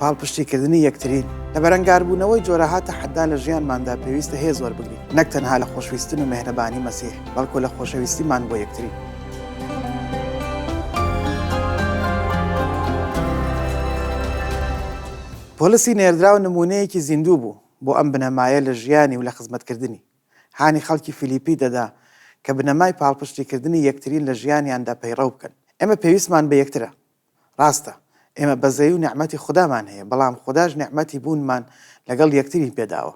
پاڵپشتیکردنی یەکترین لە بەرەنگاربوونەوەی جۆرەها تەحەدا لە ژیانماندا پێویستە هێز وەربگرین، نەک تەنها لە خۆشویستن و مێهرەبانی مەسیح، بەڵکو لە خۆشەویستیمان بۆ یەکتری. پۆلیسی نێردراو نمونەیەکی زیندوو بوو بۆ ئەم بنەمایە لە ژیانی و لە خزمەتکردنی. هانی خەڵکی فیلیپی دەدا کە بنەمای پاڵپشتیکردنی یەکترین لە ژیانیاندا پەیڕەو بکەن. ئێمە پێویستمان بە یەکترە. ڕاستە، ئێمە بەزەی و نعمەتی خودامان هەیە، بەڵام خوداش نعمەتی بوونمان لەگەڵ یەکتری پێداوە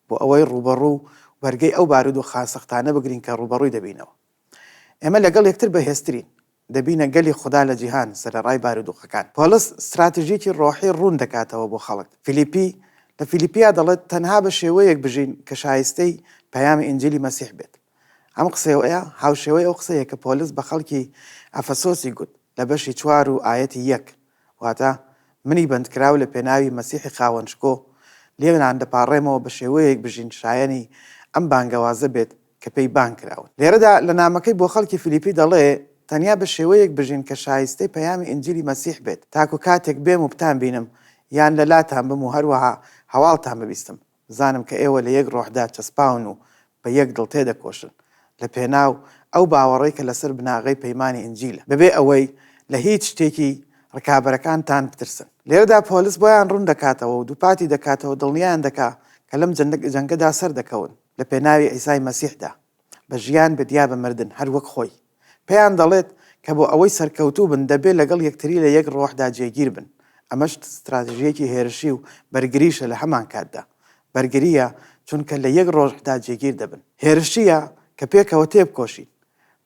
بۆ ئەوەی ڕوبەڕوو وەرگەی ئەو بارود و خاسەختانە بگرین کە ڕوبەڕووی دەبینەوە. ئێمە لەگەڵ یەکتر بەهێزترین، دەبینە گەلی خوددا لە جیهان سەرەڕای بارودۆخەکان. پۆلس استراتیژیەکی ڕۆحی ڕوون دەکاتەوە بۆ خەڵک. لە فیلیپیا دەڵێت تەنها بە شێوەیەک بژین کە شایستەی پەیامی ئینجیلی مەسیح بێت. ئەم قسەیە هاوشێوەی ئەو قسەیە کە پۆلس بە خەڵکی ئەفەسۆسی گوت لە بەشی 4 و ئایەتی 1، واتە منی بەندکراو لە پێناوی مەسیحی خاوەنشکۆ لێنان دەپاڕێمەوە بە شێوەیەک بژین شایەنی ئەم بانگەوازە بێت کە پێی بانگ کراون. لێرەدا لە نامەکەی بۆ خەڵکی فیلیپی دەڵێ تەنیا بە شێوەیەک بژین کە شایستەی پەیامی ئینجیلی مەسیح بێت، تاکو کاتێک بێم و بتان بینم یان لە لاتان بم و هەروەها هەواڵتان ببیستم، زانم کە ئێوە لە یەک ڕۆحدا چەسپاون و بە یەک دڵ تێدەکۆشن لە پێناو ئەو باوەڕەی کە لەسەر بناغەی پەیمانی ئینجیلە، بەبێ ئەوەی لە هیچ شتێکی ڕکابەرەکانتان بترسن. لێرەدا پۆلس بۆیان ڕوون دەکاتەوە و دووپاتی دەکاتەوە، دڵنیان دەکا کە لەم جەنگەدا سەر دەکەون لە پێناوی ئەیسای مەسیحدا بە ژیان بەدیا بە مردن هەر وەک خۆی. پێیان دەڵێت کە بۆ ئەوەی سەرکەوتوو بن دەبێت لەگەڵ یەکتری لە یەک ڕۆحدا جێگیر بن. ئەمەش استراتیژیەکی هێرشی و بەرگریشە لە هەمان کاتدا. بەرگریە چونکە لە یەک ڕۆژدا جێگیر دەبن. هێرشیە کە پێکەوە تێبکۆشین.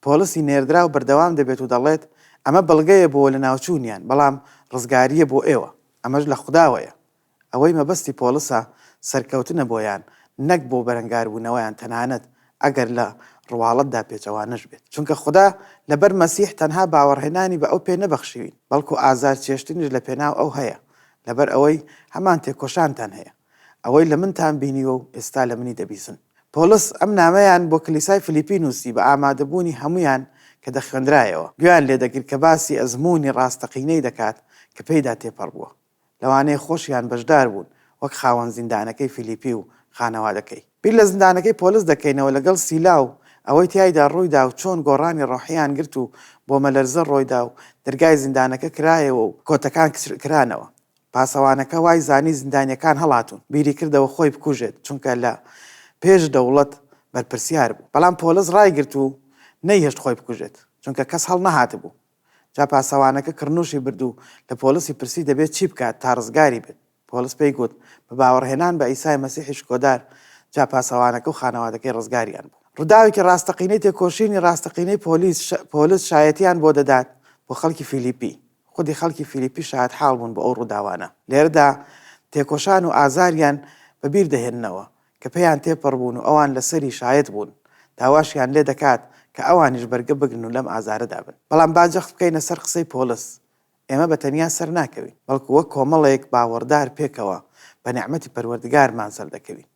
پۆلیسی نێردراو بەردەوام دەبێت و دەڵێت ئەمە بەڵگەیە بۆ لە ناوچوونیان، بەڵام ڕزگاریە بۆ ئێوە، ئەمەش لە خوداوەیە. ئەوەی مەبەستی پۆلیسە سەرکەوتنە بۆیان، نەک بۆ بەرەنگاربوونەوەیان، تەنانەت ئەگەر لە ڕواڵەتدا پێچەوانش بێت. چونکە خوددا لەبەر مەسیح تەنها باوەڕهێنانی بە ئەو پێ نەبەخشیوین، بەڵکو ئازار چێشتنیش لە پێناو ئەو هەیە، لەبەر ئەوەی هەمان تێکۆشانتان هەیە، ئەوەی لە منتان بینیوە و ئێستا لە منی دەبیسن. پۆلس ئەم نامەیان بۆ کلیسای فیلیپی نووسی بە ئامادەبوونی هەمویان کە دەخوێندرایەوە. گویان لێ دەگیر کە باسی ئەزمموی ڕاستەقینەی دەکات کە پێیدا تێپەڕ بووە. لەوانەیە خۆشیان بەشدار بوون وەک خاوەن زیندانەکەی فیلیپی و خانەوادەکەی. بیر لە زیندانەکەی پۆلس دەکەینەوە لەگەڵ سیلا و ئەوەی تیایدا ڕوویدا و چۆن گۆڕانی ڕۆحیان گرت و بۆ مەلەرزە ڕۆیدا و دەرگای زیندانەکە کرایەوە و کۆتەکان کرانەوە. پاسەوانەکە وای زانی زیندانیەکان هەڵاتون، بیری کردەوە خۆی بکوژێت، چونکە لە پێش دەوڵەت بەرپرسیار بوو. بەڵام پۆلس ڕایگرت و نەیهێشت خۆی بکوژێت، چونکە کەس هەڵ نەهات بوو. جا پاسەوانەکە کڕنوشی برد و لە پۆلسی پرسی دەبێت چی بکات تا ڕزگاری بێت. پۆلس پێی گوت بە باوەڕهێنان بە ئیسای مەسیحی شکۆدار. جا پاسەوانەکە و خانەوادەکەی ڕزگاریان بوو. ڕووداوێکی ڕاستەقینەی تێکۆشینی ڕاستەقینەی پۆلس شایەتیان بۆ دەدات بۆ خەڵکی فیلیپی. خودی خەڵکی فیلیپی شایەت حاڵ بوون بۆ ئەو ڕووداوانە. لێرەدا تێکۆشان و ئازاریان بەبیر دەهێننەوە کە پێیان تێپەڕ بوون و ئەوان لەسەری شایەت بوون. داواشیان لێ دەکات کە ئەوانیش بەرگە بگرن و لەم ئازارەدا بن. بەڵام باجەخت بکەینە سەر قسەی پۆلس. ئێمە بە تەنیا سەر ناکەوین، بەڵکو وەک کۆمەڵێک باوەڕدار پێکەوە بە نعمەتی پەروەردگارمان سەر دەکەوین،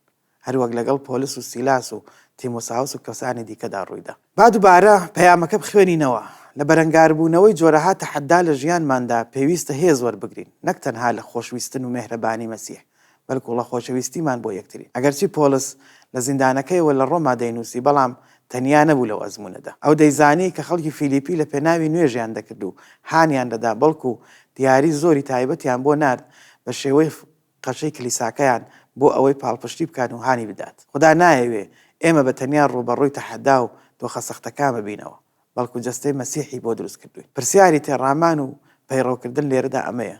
هەروەک لەگەڵ پۆلس و سیلاس و تیمۆساوس و کەسانی دیکەدا ڕوویدا. با دووبارە پەیامەکە بخوێنینەوە. لە بەرەنگاربوونەوەی جۆرەها تەحەدا لە ژیانماندا پێویستە هێز وەربگرین، نەک تەنها لە خۆشویستن و مێهرەبانی مەسیح، بەڵکو لە خۆشەویستیمان بۆ یەکتری. ئەگەرچی پۆلس لە زیندانەکەیەوە لە ڕۆما دەینووسی، بەڵام تەنیا نەبوو لەو ئەزمونەدا. ئەو دەیزانی کە خەڵکی فیلیپی لە پێناوی نوێژیان دەکرد و هانیان دەدا، بەڵکو دیاری زۆری تایبەتیان بۆ نارد بە شێوەی قەشەی کلیساکەیان بۆ ئەوەی پاڵپشتی بکات و هانی بدات. خوددا نایەوێ ئێمە بە تەنیا ڕوبەڕووی تەحەدا و دۆخە سەختەکان ببینەوە، بەڵکو جەستەی مەسیحی بۆ دروست کردووی. پرسیاری تێڕامان و پەیڕەوکردن لێرەدا ئەمەیە: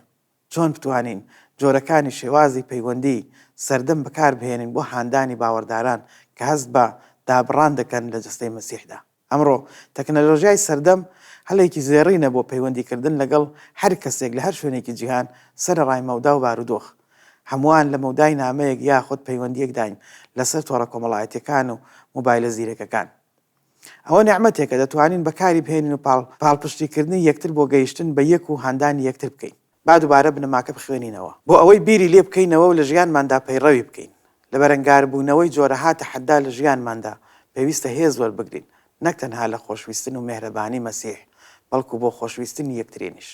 چۆن بتوانین جۆرەکانی شێوازی پەیوەندی سەردەم بەکار بهێنین بۆ هاندانی باوەڕداران کە هەست بە دابڕان دەکەن لە جەستەی مەسیحدا. ئەمڕۆ تەکنەلۆژیای سەردەم هەڵێکی زێڕینە بۆ پەیوەندیکردن لەگەڵ هەر کەسێک لە هەر شوێنێکی جیهان سەرەڕای مەودا و بارودۆخ. هەمووان لە مەودای نامەیەک یاخود پەیوەندیەک داین لەسەر تۆڕە کۆمەڵایەتیەکان و مۆبایلە زیرەکەکان. ئەوە نعمەتێکە دەتوانین بەکاری بهێنین و پاڵپشتیکردنی یەکتر بۆ گەیشتن بە یەک و هاندانی یەکتر بکەین. با دووبارە بنەماکە بخوێنینەوە بۆ ئەوەی بیری لێ بکەینەوە و لە ژیانماندا پەیڕەوی بکەین. لە بەرەنگاربوونەوەی جۆرەها تەحەدا لە ژیانماندا پێویستە هێز وەربگرین، نەک تەنها لە خۆشویستن و مێهرەبانی مەسیح، بەڵکو بۆ خۆشویستنی یەکترینیش.